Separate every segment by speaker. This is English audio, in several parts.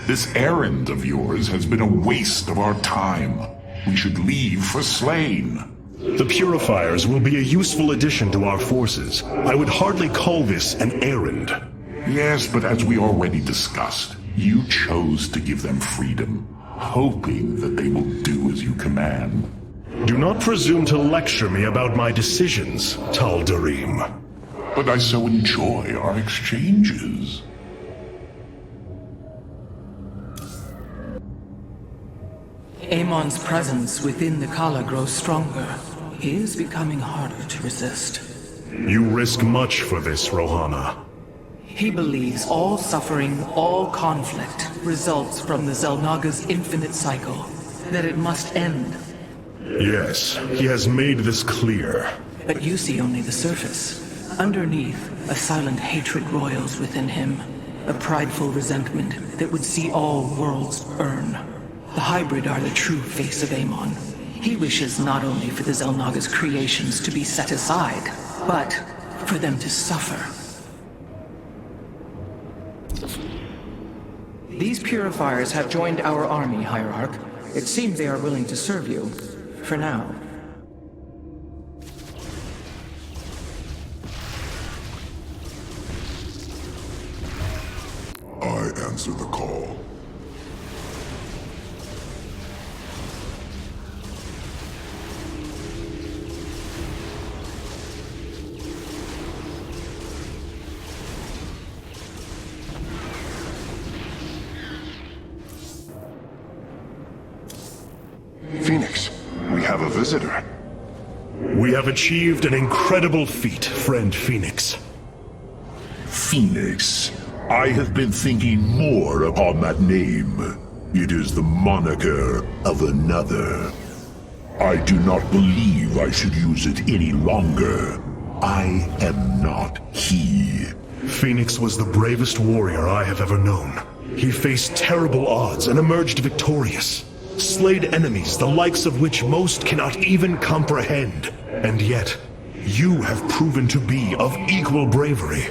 Speaker 1: This errand of yours has been a waste of our time. We should leave for Slain.
Speaker 2: The Purifiers will be a useful addition to our forces. I would hardly call this an errand.
Speaker 1: Yes, but as we already discussed, you chose to give them freedom, hoping that they will do as you command.
Speaker 2: Do not presume to lecture me about my decisions, Tal'Darim.
Speaker 1: But I so enjoy our exchanges.
Speaker 3: Amon's presence within the Kala grows stronger. He is becoming harder to resist.
Speaker 2: You risk much for this, Rohana.
Speaker 3: He believes all suffering, all conflict, results from the Xel'Naga's infinite cycle. That it must end.
Speaker 2: Yes, he has made this clear.
Speaker 3: But you see only the surface. Underneath, a silent hatred roils within him. A prideful resentment that would see all worlds burn. The hybrid are the true face of Amon. He wishes not only for the Xel'Naga's creations to be set aside, but for them to suffer. These Purifiers have joined our army, Hierarch. It seems they are willing to serve you. For now.
Speaker 1: I answer the call.
Speaker 4: Phoenix, we have a visitor.
Speaker 2: We have achieved an incredible feat, friend Phoenix.
Speaker 5: Phoenix. I have been thinking more upon that name. It is the moniker of another. I do not believe I should use it any longer. I am not he.
Speaker 2: Phoenix was the bravest warrior I have ever known. He faced terrible odds and emerged victorious. Slayed enemies the likes of which most cannot even comprehend. And yet, you have proven to be of equal bravery.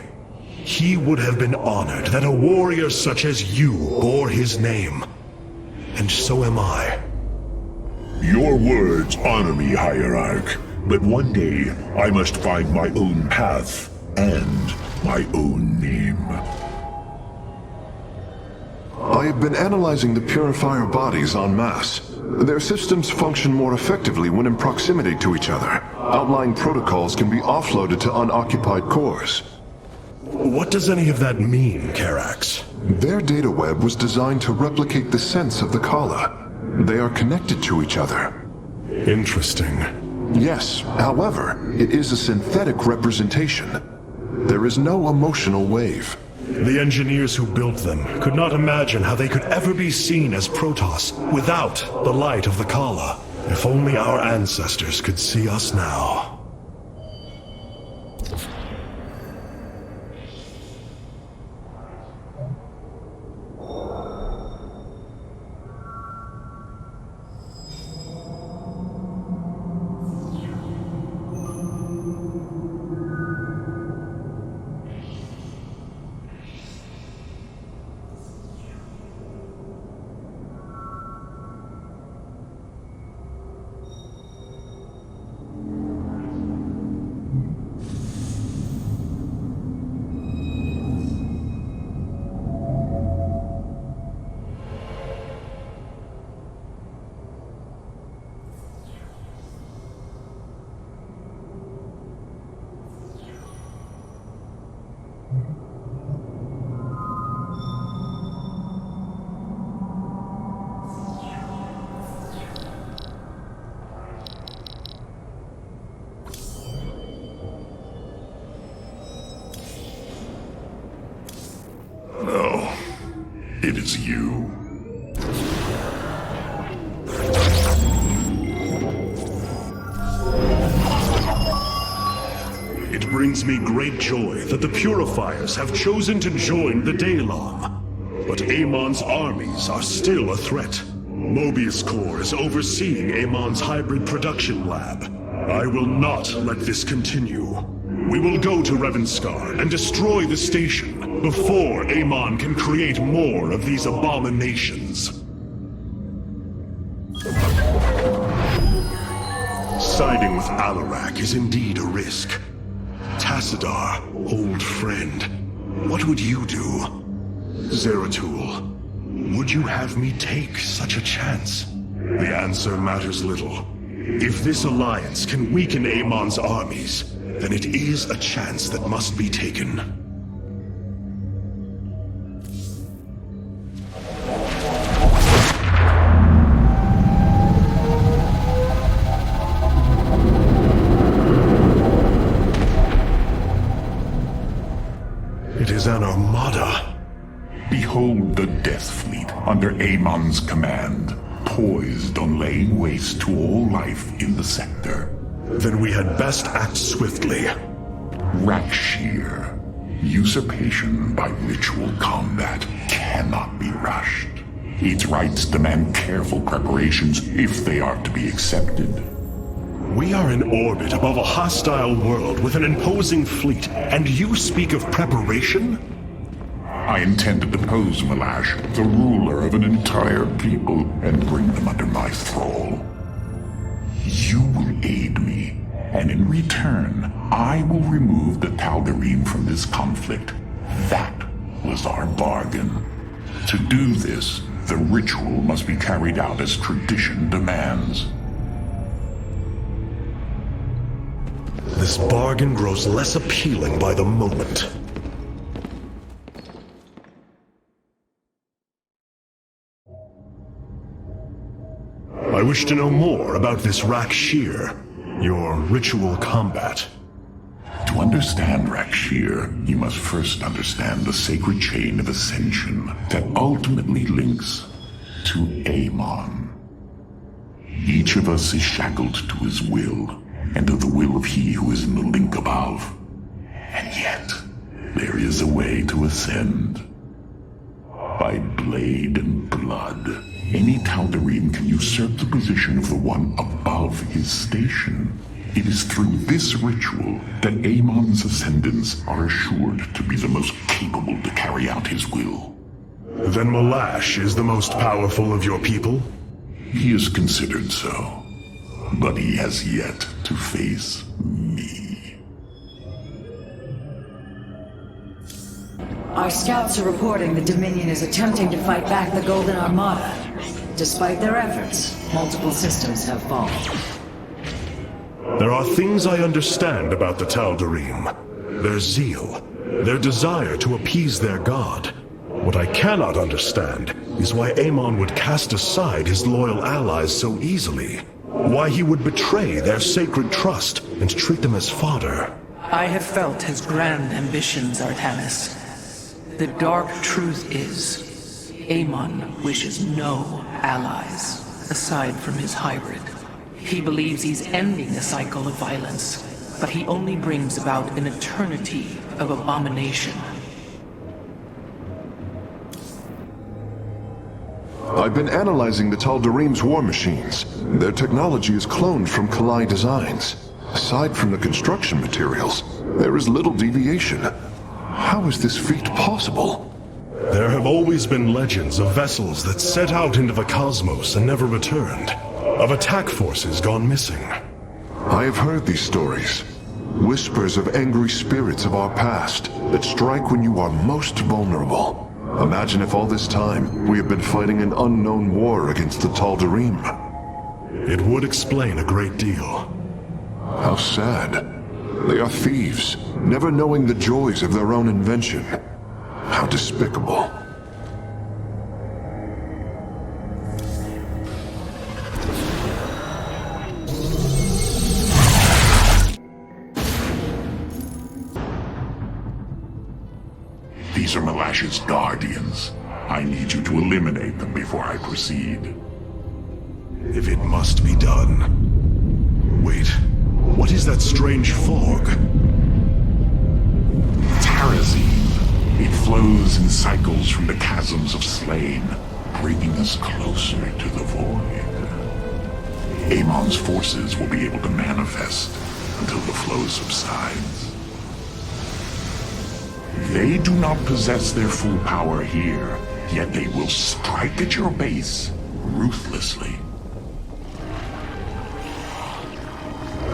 Speaker 2: He would have been honored that a warrior such as you bore his name. And so am I.
Speaker 5: Your words honor me, Hierarch. But one day, I must find my own path and my own name.
Speaker 4: I have been analyzing the Purifier bodies en masse. Their systems function more effectively when in proximity to each other. Outlying protocols can be offloaded to unoccupied cores.
Speaker 2: What does any of that mean, Karax?
Speaker 4: Their data web was designed to replicate the sense of the Kala. They are connected to each other.
Speaker 2: Interesting.
Speaker 4: Yes, however, it is a synthetic representation. There is no emotional wave.
Speaker 2: The engineers who built them could not imagine how they could ever be seen as Protoss without the light of the Kala. If only our ancestors could see us now.
Speaker 1: It is you.
Speaker 2: It brings me great joy that the Purifiers have chosen to join the Daylong. But Amon's armies are still a threat. Mobius Corps is overseeing Amon's hybrid production lab. I will not let this continue. We will go to Revanskar and destroy the station before Amon can create more of these abominations. Siding with Alarak is indeed a risk. Tassadar, old friend, what would you do? Zeratul, would you have me take such a chance? The answer matters little. If this alliance can weaken Amon's armies, then it is a chance that must be taken. It is an armada.
Speaker 1: Behold the Death Fleet under Amon's command, poised on laying waste to all life in the sector.
Speaker 2: Then we had best act swiftly.
Speaker 1: Rakshir. Usurpation by ritual combat cannot be rushed. Its rites demand careful preparations if they are to be accepted.
Speaker 2: We are in orbit above a hostile world with an imposing fleet, and you speak of preparation?
Speaker 1: I intend to depose Malash, the ruler of an entire people, and bring them under my thrall. You will aid me, and in return, I will remove the Tal'Darim from this conflict. That was our bargain. To do this, the ritual must be carried out as tradition demands.
Speaker 2: This bargain grows less appealing by the moment. I wish to know more about this Rakshir, your ritual combat.
Speaker 1: To understand Rakshir, you must first understand the sacred chain of ascension that ultimately links to Amon. Each of us is shackled to his will, and to the will of he who is in the link above. And yet, there is a way to ascend. By blade and blood, any Tal'Darim can usurp the position of the one above his station. It is through this ritual that Amon's ascendants are assured to be the most capable to carry out his will.
Speaker 2: Then Malash is the most powerful of your people?
Speaker 1: He is considered so, but he has yet to face me.
Speaker 6: Our scouts are reporting the Dominion is attempting to fight back the Golden Armada. Despite their efforts, multiple systems have fallen.
Speaker 2: There are things I understand about the Tal'Darim. Their zeal, their desire to appease their god. What I cannot understand is why Amon would cast aside his loyal allies so easily. Why he would betray their sacred trust and treat them as fodder.
Speaker 3: I have felt his grand ambitions, Artanis. The dark truth is, Amon wishes no allies, aside from his hybrid. He believes he's ending a cycle of violence, but he only brings about an eternity of abomination.
Speaker 4: I've been analyzing the Tal'Darim's war machines. Their technology is cloned from Kalai designs. Aside from the construction materials, there is little deviation. How is this feat possible?
Speaker 2: There have always been legends of vessels that set out into the cosmos and never returned. Of attack forces gone missing.
Speaker 4: I have heard these stories. Whispers of angry spirits of our past that strike when you are most vulnerable. Imagine if all this time we have been fighting an unknown war against the Tal'Darim.
Speaker 2: It would explain a great deal.
Speaker 4: How sad. They are thieves, never knowing the joys of their own invention. How despicable.
Speaker 1: These are Malash's guardians. I need you to eliminate them before I proceed.
Speaker 2: If it must be done. Wait, what is that strange fog?
Speaker 1: Terrazine. It flows in cycles from the chasms of Slain, bringing us closer to the void. Amon's forces will be able to manifest until the flow subsides. They do not possess their full power here, yet they will strike at your base ruthlessly.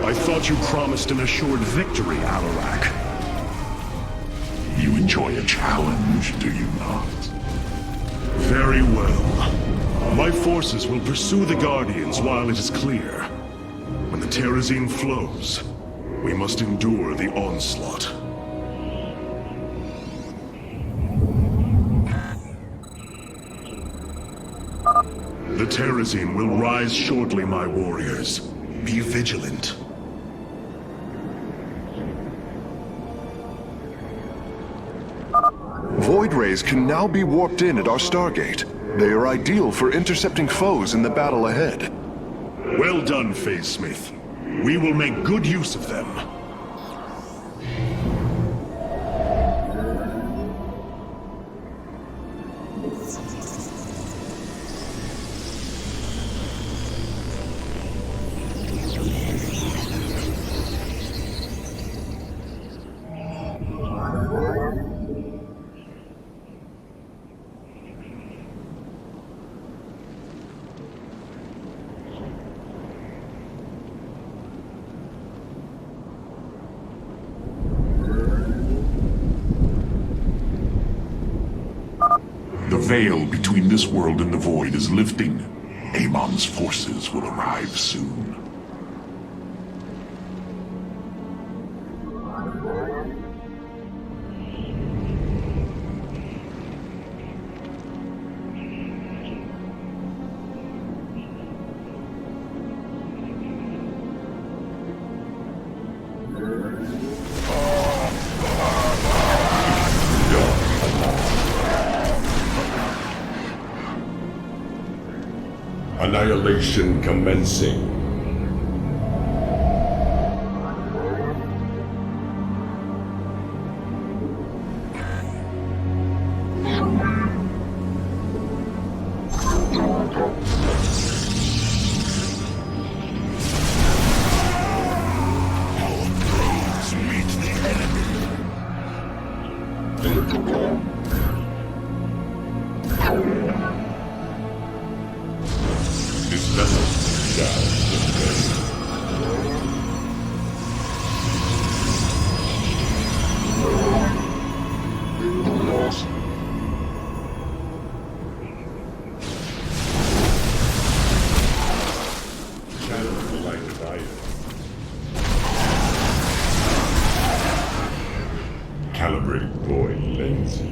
Speaker 2: I thought you promised an assured victory, Alarak.
Speaker 1: You enjoy a challenge, do you not?
Speaker 2: Very well. My forces will pursue the Guardians while it is clear. When the Terrazine flows, we must endure the onslaught. The Terrazine will rise shortly, my warriors. Be vigilant.
Speaker 4: Void rays can now be warped in at our Stargate. They are ideal for intercepting foes in the battle ahead.
Speaker 2: Well done, Phase Smith. We will make good use of them.
Speaker 1: The veil between this world and the void is lifting. Amon's forces will arrive soon.
Speaker 7: Annihilation commencing. This vessel shall defend. Shadow light divided. Calibrating void lenses.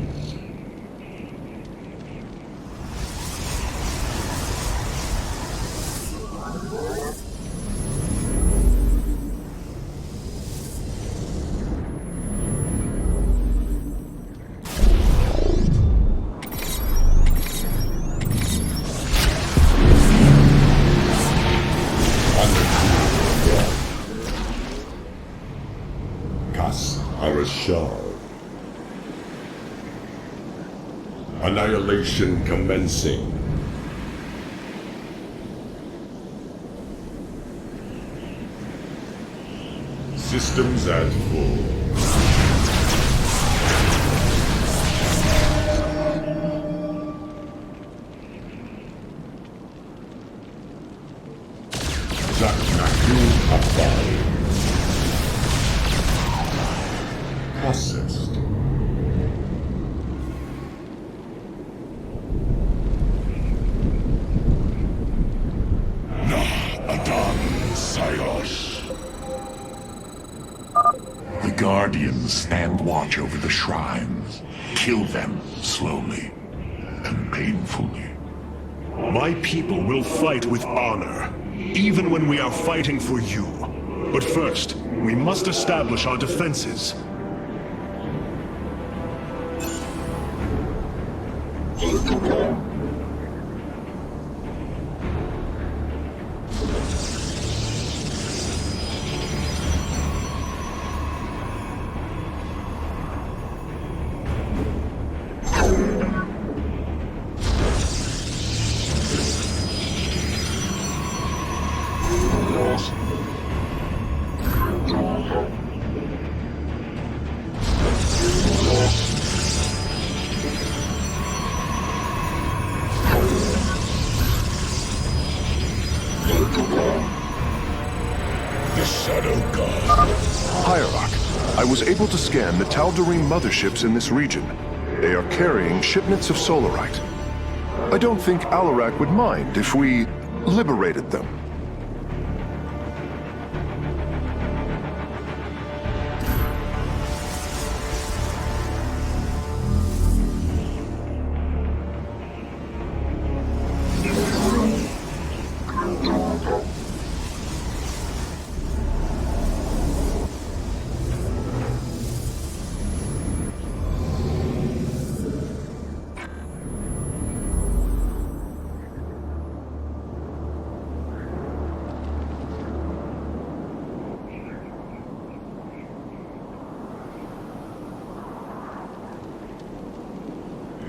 Speaker 7: Arashar. Annihilation commencing. Systems at full. Zaknaku Abai. Processed.
Speaker 1: Adan Silos. The Guardians stand watch over the shrines. Kill them slowly and painfully.
Speaker 2: My people will fight with honor, even when we are fighting for you. But first, we must establish our defenses.
Speaker 5: the Shadow God.
Speaker 4: Hierarch, I was able to scan the Tal'Darim motherships in this region. They are carrying shipments of Solarite. I don't think Alarak would mind if we liberated them.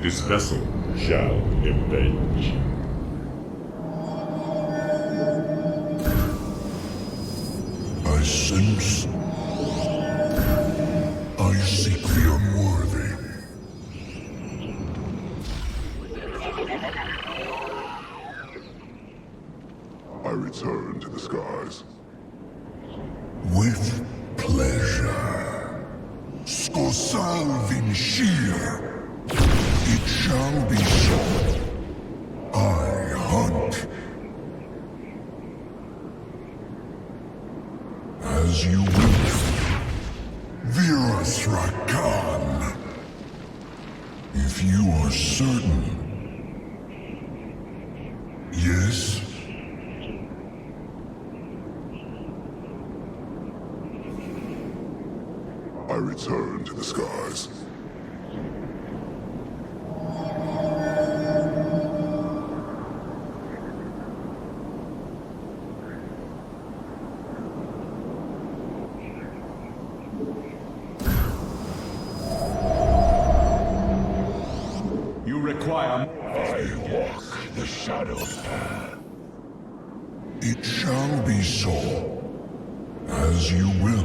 Speaker 7: This vessel shall avenge.
Speaker 5: I sense. I seek the unworthy.
Speaker 1: I return to the skies.
Speaker 5: With pleasure. Skosalvin Sheer. It shall be so. I hunt. As you will. Virus Rakan. If you are certain. Yes?
Speaker 1: I return to the skies.
Speaker 7: You require...
Speaker 5: I walk the shadow path. It shall be so. As you will.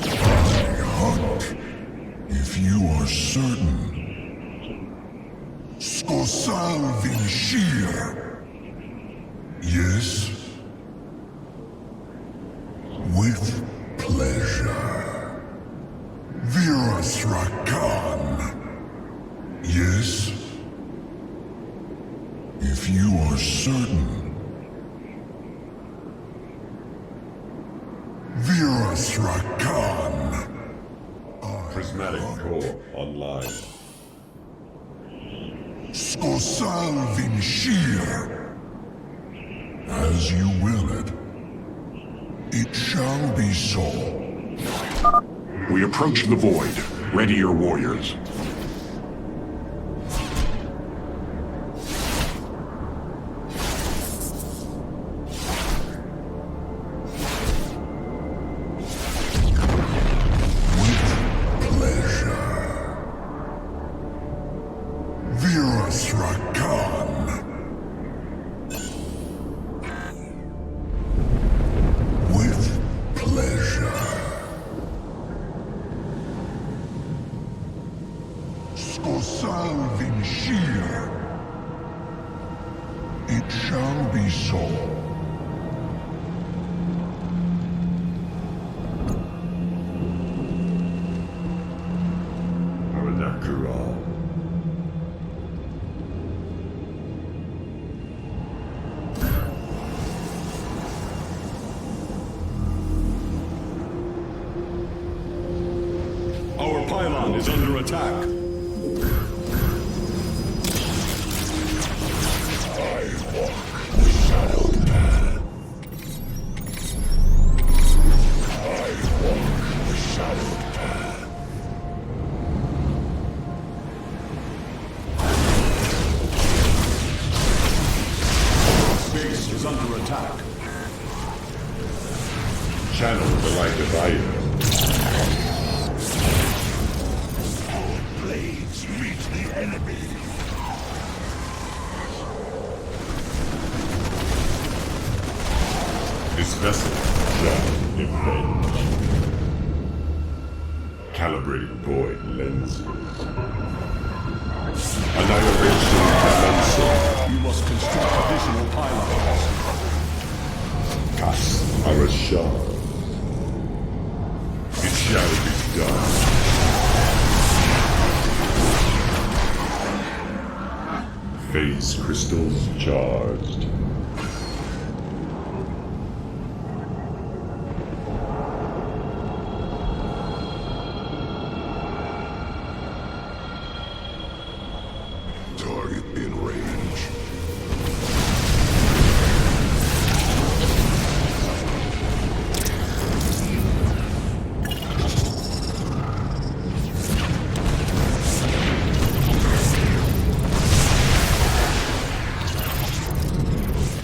Speaker 5: I hunt. If you are certain. Skosalvin Sheer. Yes? With pleasure. Virus Rakan. Yes? If you are certain. Virus Rakan.
Speaker 7: Prismatic core online.
Speaker 5: Skosalvin Sheer. As you will it. It shall be so.
Speaker 1: We approach the void. Ready your warriors.
Speaker 5: Virus Rakan. With pleasure. Skosalvin Sheer. It shall be so.
Speaker 7: Aranakura. Our pylon is under attack.
Speaker 5: I walk the shadow path. I walk the shadow path.
Speaker 7: Space is under attack. Channel the light of Ida.
Speaker 5: Blades meet the enemy.
Speaker 7: This vessel shall avenge. Calibrating void lenses. Annihilation commencing. You must construct additional pylons. tusks are as sharp. It shall be done. Phase crystals charged.
Speaker 1: Target in range.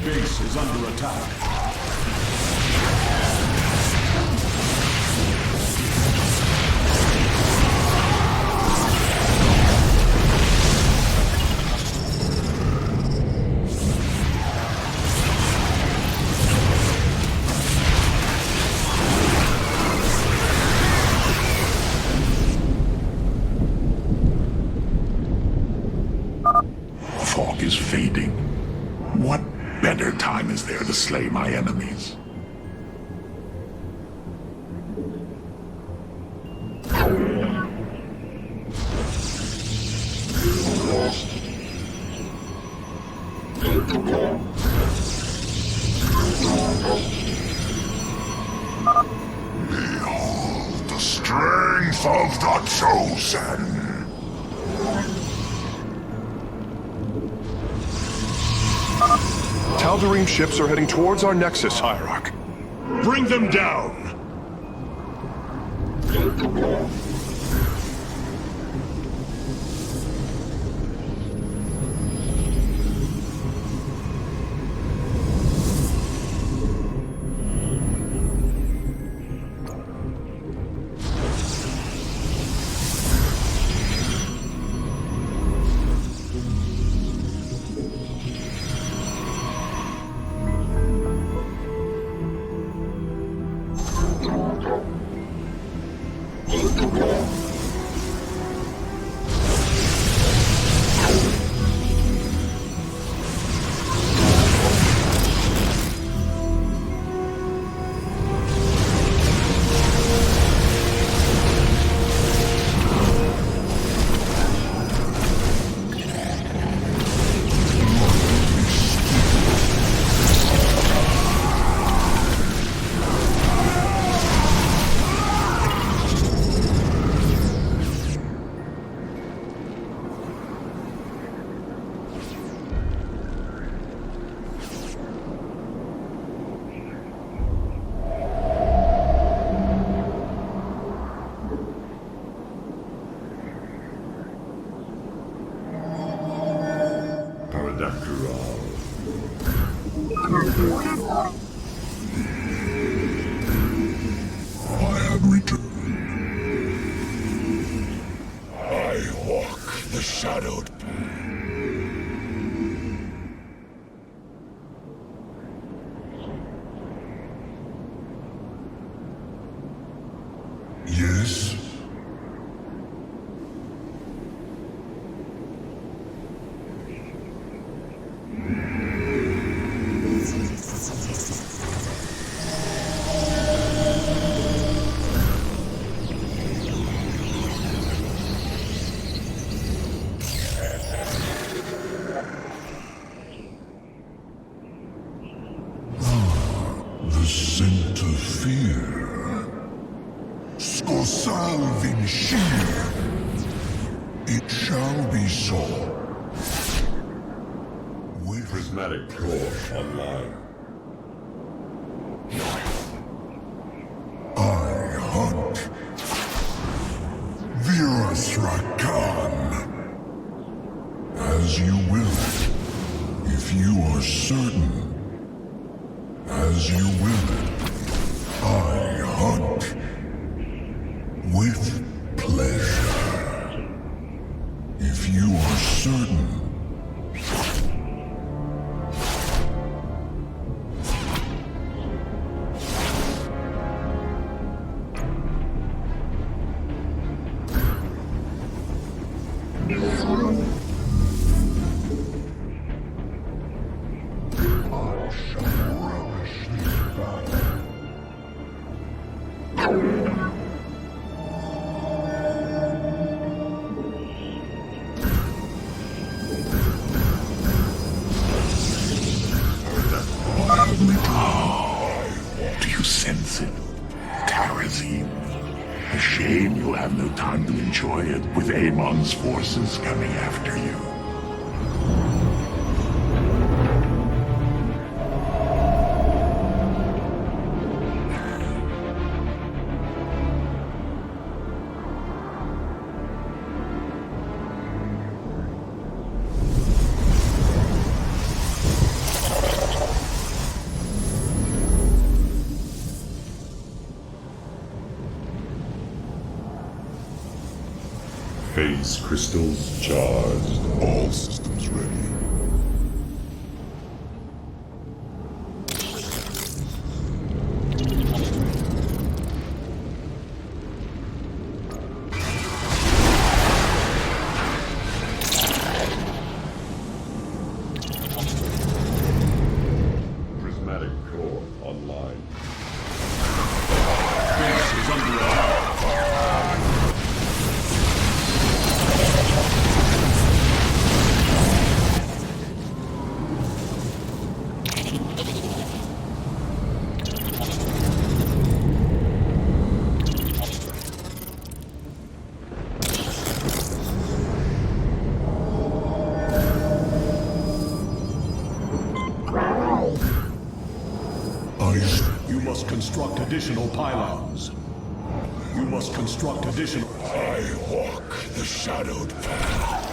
Speaker 7: Base is under attack.
Speaker 1: Fog is fading. What better time is there to slay my enemies? Behold the strength of the Chosen!
Speaker 4: Tal'Darim ships are heading towards our nexus, Hierarch.
Speaker 2: Bring them down!
Speaker 1: I am returned. I walk the shadowed Yes? The scent of fear. Skosalvin Sheer. It shall be so. With
Speaker 7: Prismatic core online.
Speaker 1: I hunt. Virus Rakan. As you will. If you are certain. As you will. I hunt. With pleasure. If you are certain. I shall relish the battle. Do you sense it? Terrazine. A shame you'll have no time to enjoy it with Amon's forces coming after you.
Speaker 7: Phase crystals charged. All systems ready. Prismatic core online. Base is under attack. You must construct additional pylons. You must construct additional... I walk the shadowed path.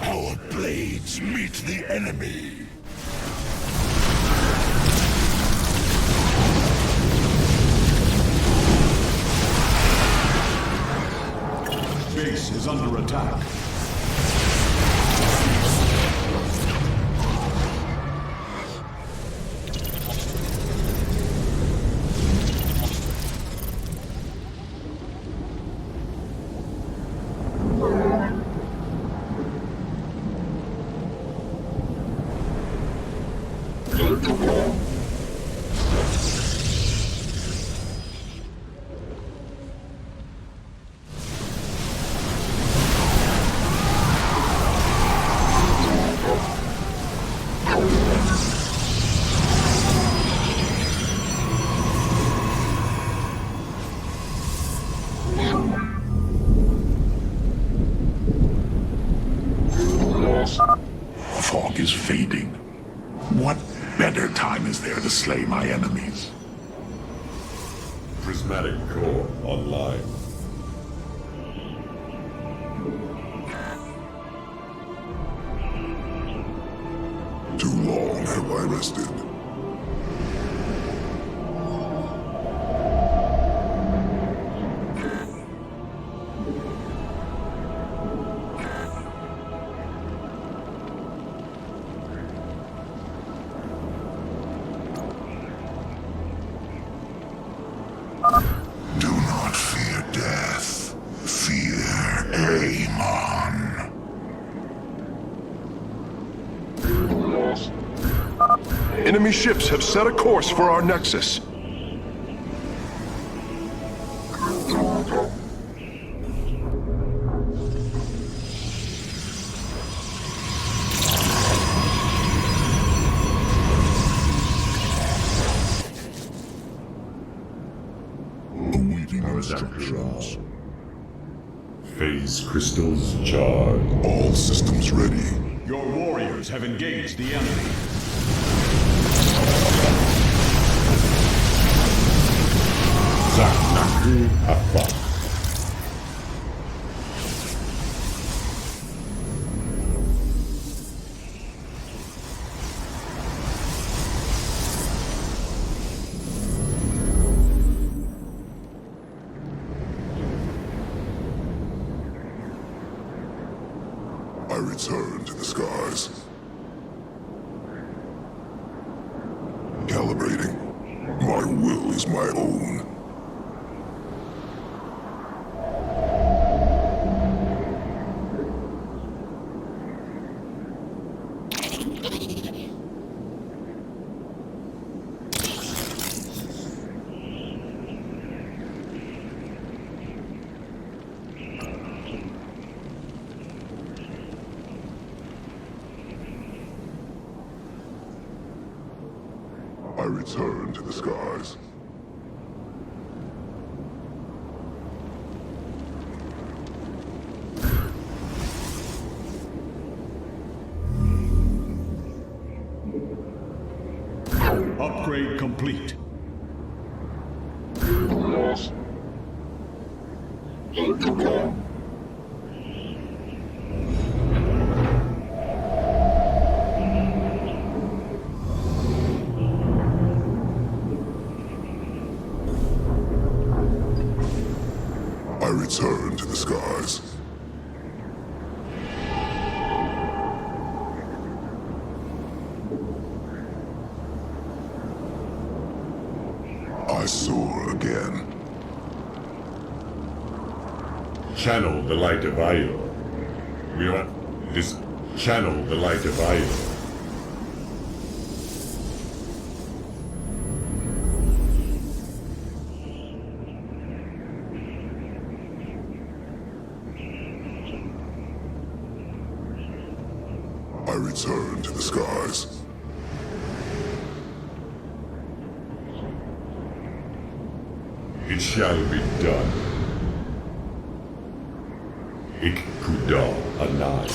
Speaker 7: Our blades meet the enemy. Base is under attack.
Speaker 1: Fog is fading. What better time is there to slay my enemies?
Speaker 7: Prismatic core online.
Speaker 1: Too long have I rested. Do not fear death. Fear Amon.
Speaker 4: Enemy ships have set a course for our nexus.
Speaker 1: Awaiting instructions.
Speaker 7: Phase crystals charged.
Speaker 1: All systems ready.
Speaker 7: Your warriors have engaged the enemy. Zanaku Apa.
Speaker 1: I return to the skies.
Speaker 7: celebrating. My will is my own. I return to the skies.
Speaker 2: Upgrade complete.
Speaker 7: I return to the skies. I soar again.
Speaker 5: Channel the light of Io. We are this. Channel the light of Io.
Speaker 7: I return to the skies.
Speaker 5: It shall be done. Ikkuda Anai.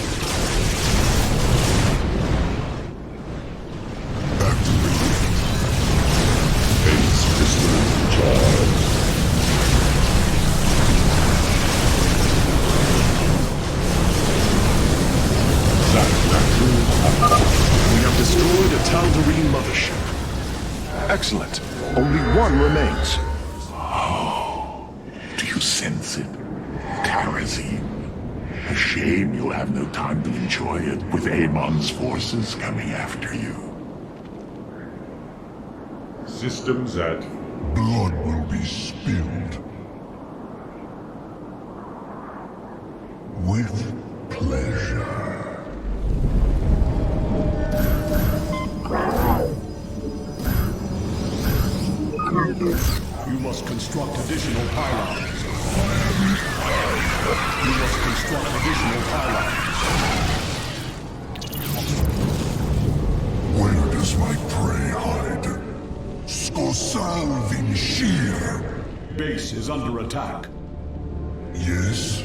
Speaker 5: Base pistol charge.
Speaker 2: We have destroyed a Tal'Darim mothership.
Speaker 4: Excellent. Only one remains.
Speaker 1: Do you sense it? Karazim. A shame you'll have no time to enjoy it with Amon's forces coming after you.
Speaker 5: Systems at
Speaker 7: Blood will be spilled. With pleasure.
Speaker 2: You must construct additional pylons. You must construct additional pylons.
Speaker 7: Where does my prey hide? Skosal Vinshir.
Speaker 2: Base is under attack.
Speaker 7: Yes?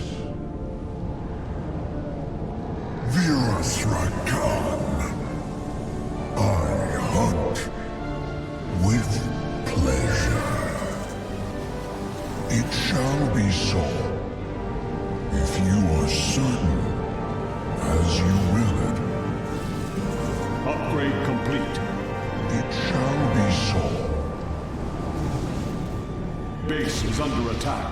Speaker 7: Virasrakan. I hunt with pleasure. It shall be so, if you are certain, as you will it.
Speaker 2: Upgrade complete.
Speaker 7: It shall be so.
Speaker 2: Base is under attack.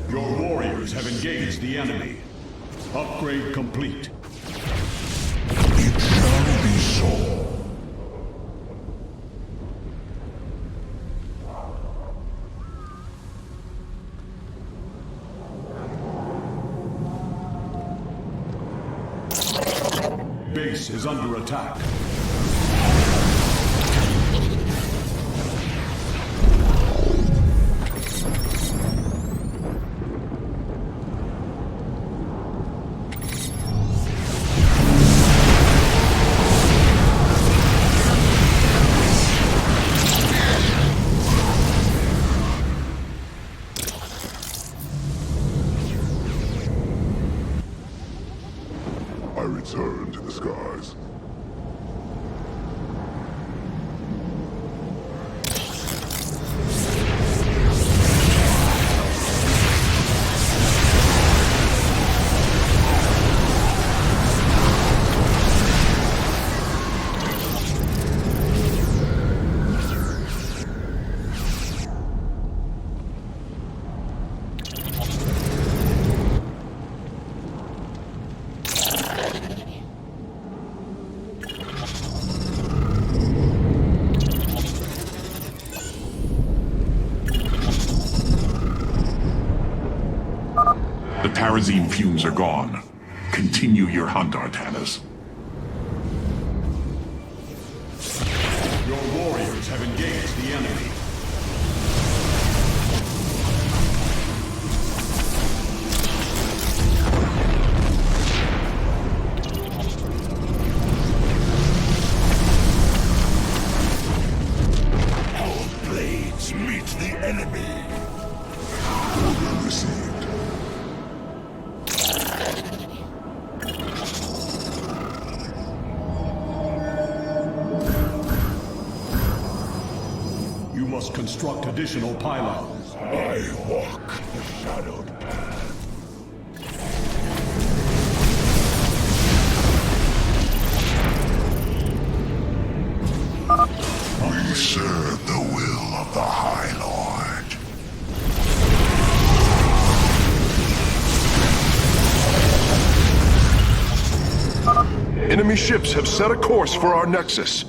Speaker 2: Your warriors have engaged the enemy. Upgrade complete.
Speaker 7: It shall be so.
Speaker 2: Base is under attack.
Speaker 7: I return to the skies.
Speaker 1: kerosene fumes are gone. Continue your hunt, Artanis.
Speaker 8: Your warriors have engaged the enemy.
Speaker 7: Our blades meet the enemy. Order received.
Speaker 8: You must construct additional pylons.
Speaker 7: I walk the shadowed path. We serve the will of the High Lord.
Speaker 4: Enemy ships have set a course for our nexus.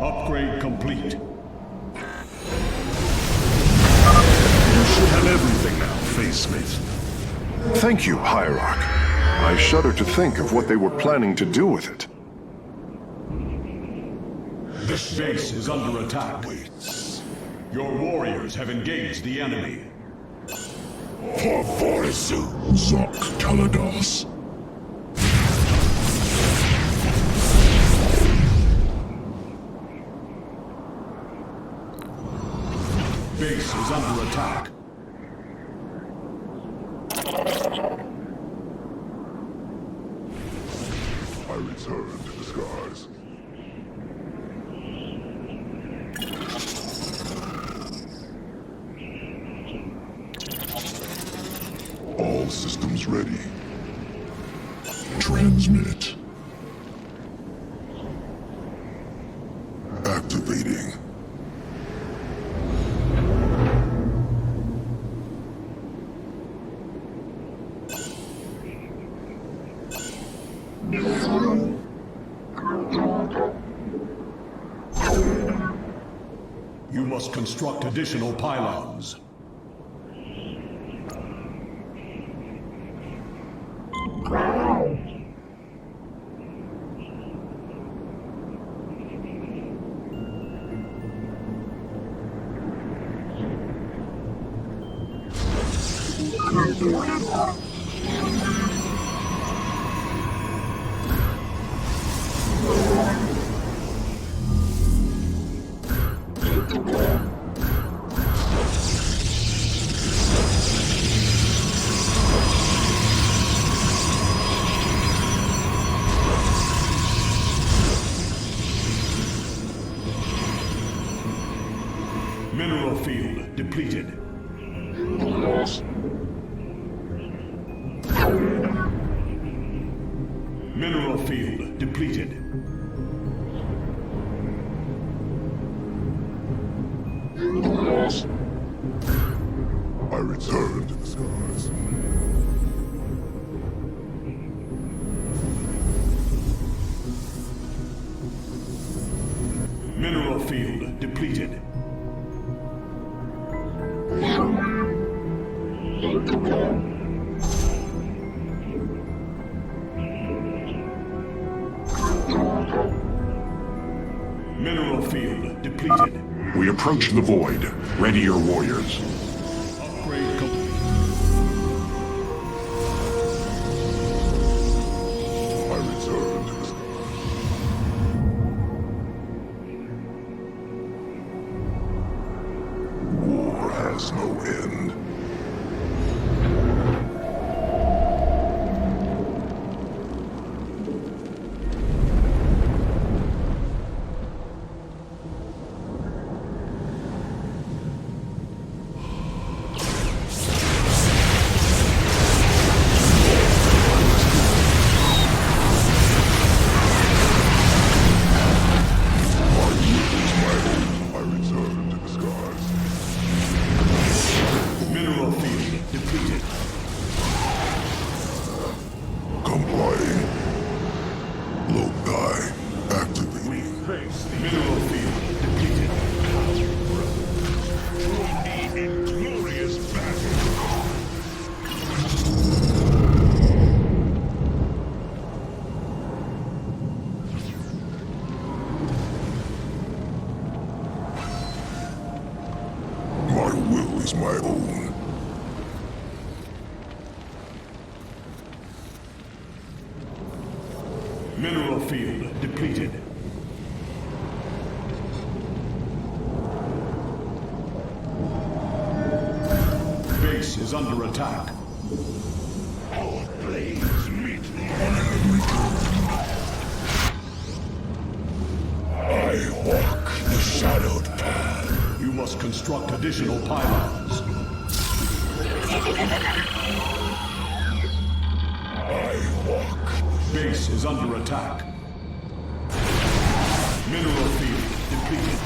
Speaker 8: Upgrade complete.
Speaker 2: You should have everything now, Face Smith.
Speaker 4: Thank you, Hierarch. I shudder to think of what they were planning to do with it.
Speaker 8: This base is under attack. Your warriors have engaged the enemy.
Speaker 7: For Vorisu, Zok Kalados.
Speaker 8: Base is under attack.
Speaker 7: I return to the skies. All systems ready. Transmit. Activating.
Speaker 8: You must construct additional pylons. Mineral field depleted. Mineral field depleted.
Speaker 7: I return to the skies.
Speaker 8: Mineral field depleted. Mineral field depleted.
Speaker 1: We approach the void. Ready your warriors.
Speaker 8: Upgrade complete.
Speaker 7: I return to the skies. War has no end. I return to the skies. Hello, guy. Activate.
Speaker 8: We face the mineral field depleted.
Speaker 7: Inglorious battle. My will is my own.
Speaker 8: Mineral field depleted. Base is under attack.
Speaker 7: Our blades meet the enemy. I walk the shadowed path.
Speaker 8: You must construct additional pylons.
Speaker 7: I walk.
Speaker 8: Base is under attack. Mineral field depleted.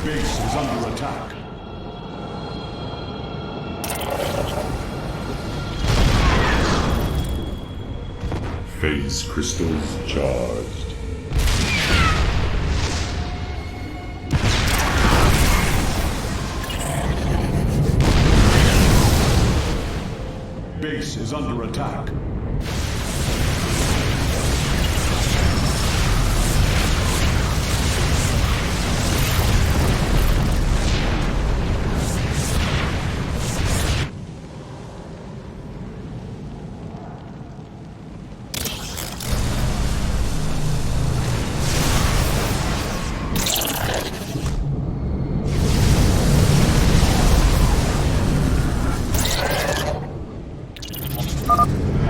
Speaker 8: Base is under attack.
Speaker 1: Phase crystals charged.
Speaker 8: Base is under attack.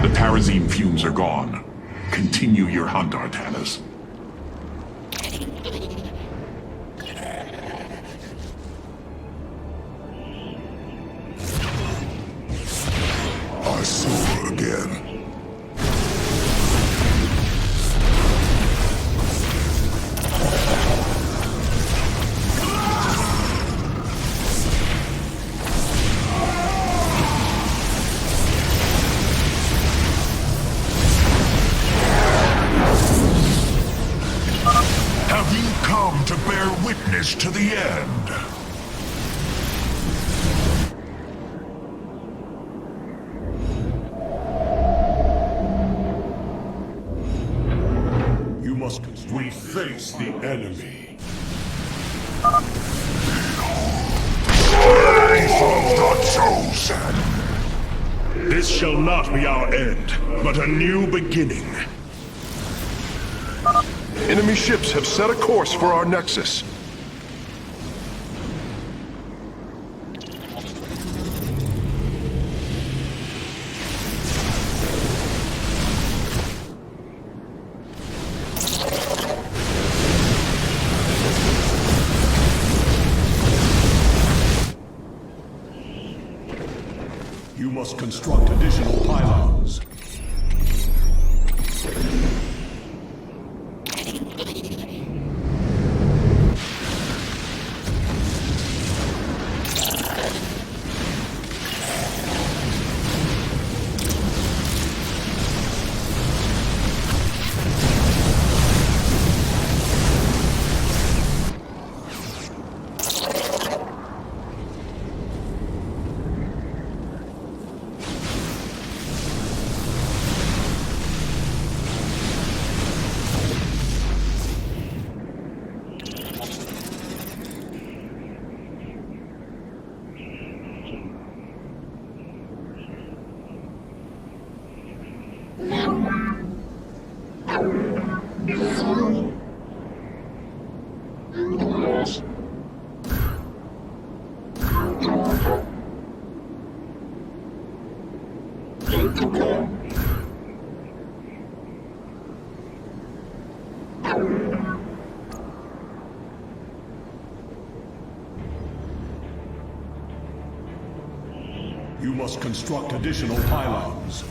Speaker 1: The Tarazine fumes are gone. Continue your hunt, Artanis.
Speaker 7: I soar again.
Speaker 1: Have you come to bear witness to the end?
Speaker 8: You must
Speaker 7: We face the enemy.
Speaker 1: Life of the Chosen!
Speaker 2: This shall not be our end, but a new beginning.
Speaker 4: Enemy ships have set a course for our nexus.
Speaker 8: You must construct additional pylons. You must construct additional pylons.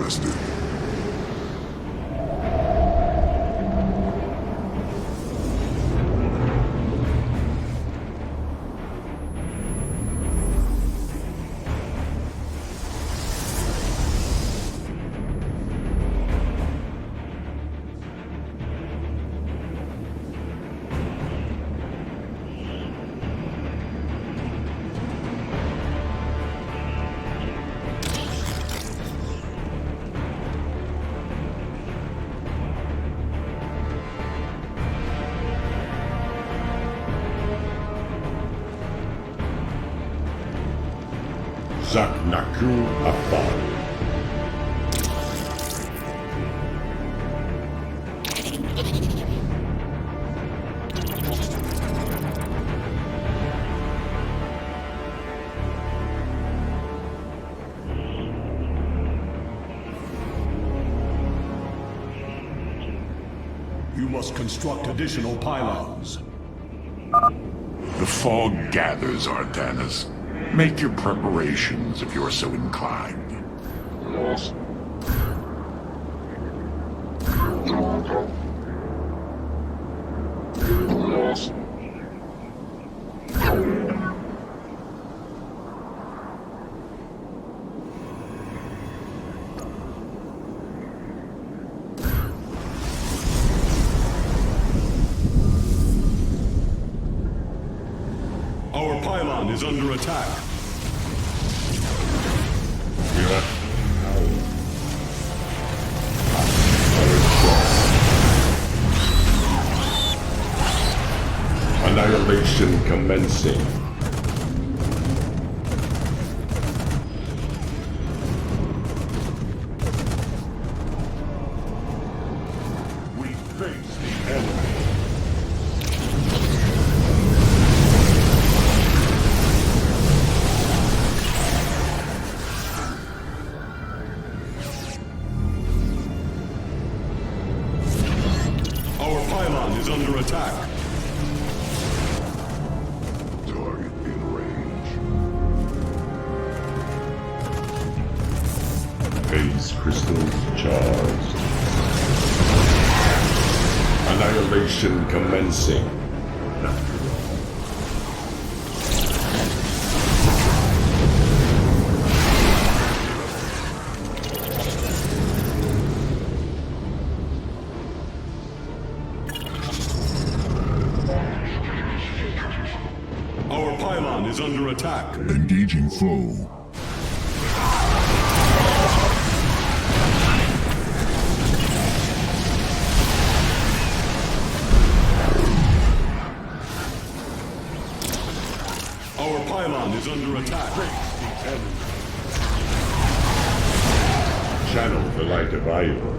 Speaker 7: interested.
Speaker 9: Zaknaku Afal.
Speaker 8: You must construct additional pylons.
Speaker 1: The fog gathers, Artanis. Make your preparations if you're so inclined.
Speaker 8: Our pylon is under attack.
Speaker 9: Annihilation commencing.
Speaker 1: We face the enemy.
Speaker 8: Our pylon is under attack.
Speaker 1: Target in range.
Speaker 9: Phase crystals charged. Annihilation commencing.
Speaker 8: Our pylon is under attack.
Speaker 7: Engaging foe.
Speaker 8: Our pylon is under attack.
Speaker 9: Channel the light of Io.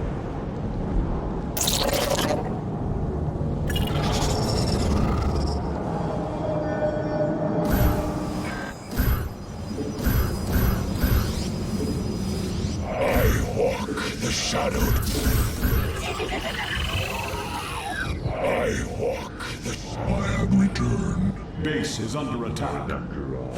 Speaker 7: I walk the shadowed. I walk the. I have returned.
Speaker 8: Base is under attack.
Speaker 9: After all.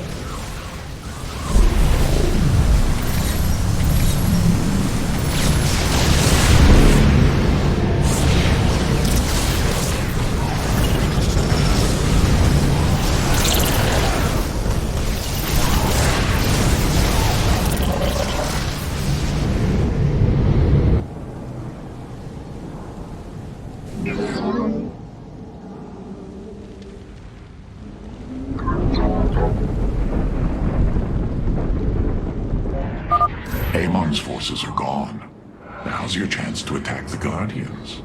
Speaker 1: Amon's forces are gone. Now's your chance to attack the Guardians.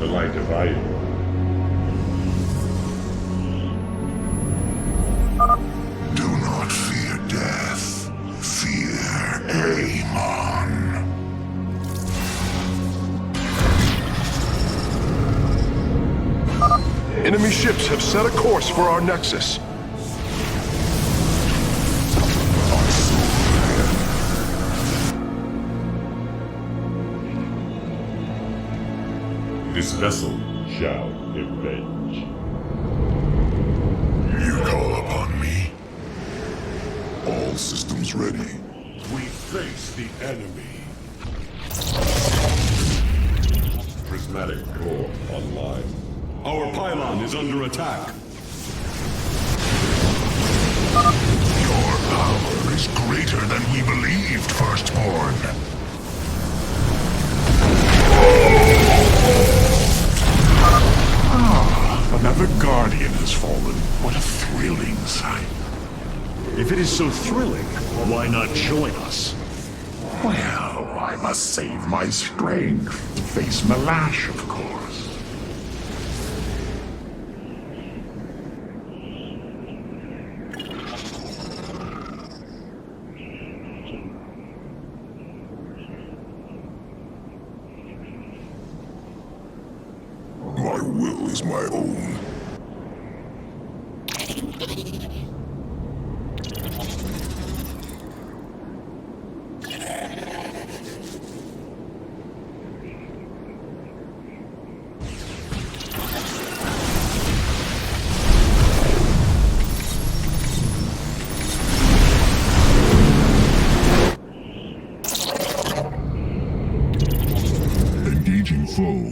Speaker 9: The light of Ivor.
Speaker 7: Do not fear death. Fear Amon.
Speaker 4: Enemy ships have set a course for our nexus.
Speaker 9: This vessel shall avenge.
Speaker 7: You call upon me? All systems ready.
Speaker 5: We face the enemy.
Speaker 9: Prismatic core online.
Speaker 8: Our pylon is under attack.
Speaker 7: Your power is greater than we believed, Firstborn.
Speaker 1: Another Guardian has fallen. What a thrilling sight.
Speaker 2: If it is so thrilling, why not join us?
Speaker 1: Well, I must save my strength to face Malash, of course.
Speaker 7: My will is my own. Engaging foe.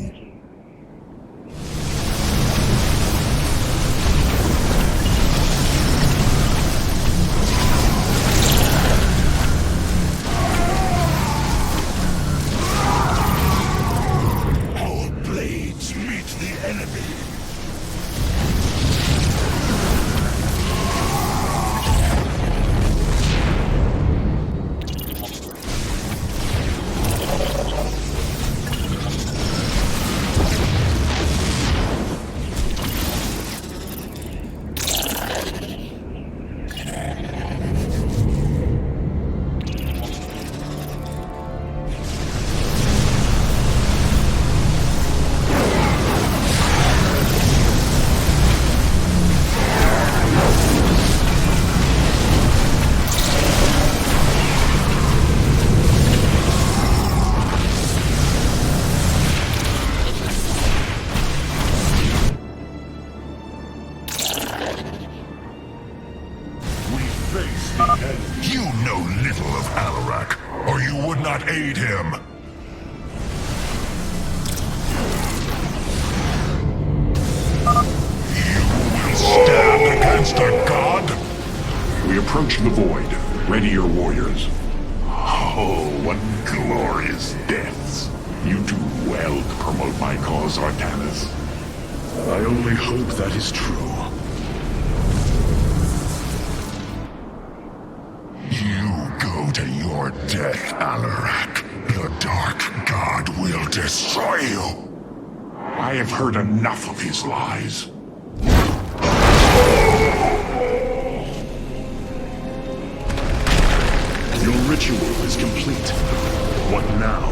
Speaker 7: Our blades meet the enemy.
Speaker 5: Face the enemy.
Speaker 7: You know little of Alarak, or you would not aid him. You will stand against a god?
Speaker 1: We approach the void. Ready your warriors. Oh, what glorious deaths. You do well to promote my cause, Artanis.
Speaker 2: I only hope that is true.
Speaker 7: You go to your death, Alarak. The Dark God will destroy you.
Speaker 1: I have heard enough of his lies.
Speaker 2: Your ritual is complete. What now?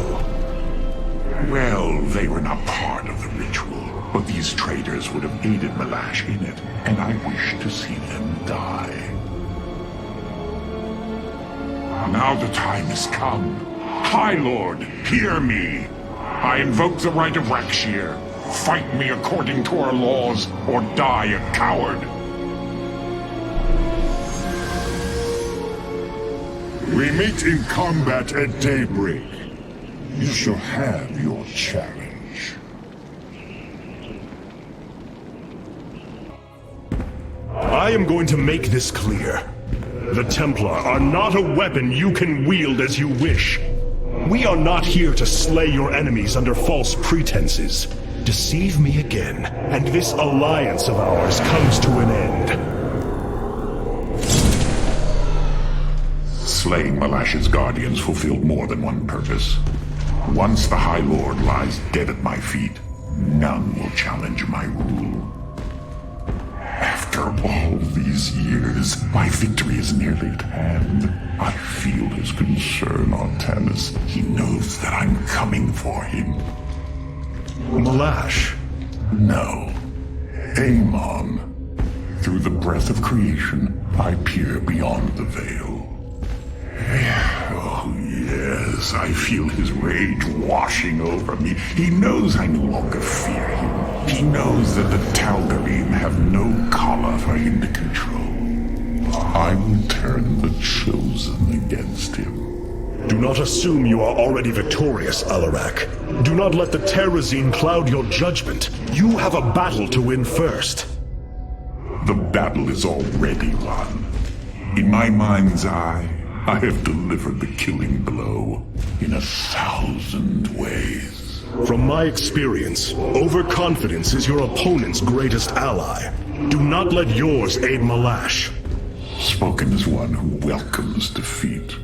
Speaker 1: Well, they were not part of the ritual, but these traitors would have aided Malash in it, and I wish to see them die. Now the time has come. High Lord, hear me! I invoke the right of Rakshir. Fight me according to our laws, or die a coward.
Speaker 5: We meet in combat at daybreak. You shall have your challenge.
Speaker 2: I am going to make this clear. The Templar are not a weapon you can wield as you wish. We are not here to slay your enemies under false pretenses. Deceive me again, and this alliance of ours comes to an end.
Speaker 1: Slaying Malash's guardians fulfilled more than one purpose. Once the High Lord lies dead at my feet, None will challenge my rule. After all these years, my victory is nearly at hand. I feel his concern, Artanis. He knows that I'm coming for him.
Speaker 2: Malash.
Speaker 1: No. Amon. Through the breath of creation, I peer beyond the veil. Oh, yes, I feel his rage washing over me. He knows I no longer fear him. He knows that the Tal'Darim have no collar for him to control. I will turn the Chosen against him.
Speaker 2: Do not assume you are already victorious, Alarak. Do not let the Terrazine cloud your judgment. You have a battle to win first.
Speaker 1: The battle is already won. In my mind's eye, I have delivered the killing blow in 1,000 ways.
Speaker 2: From my experience, overconfidence is your opponent's greatest ally. Do not let yours aid Malash.
Speaker 1: Spoken as one who welcomes defeat.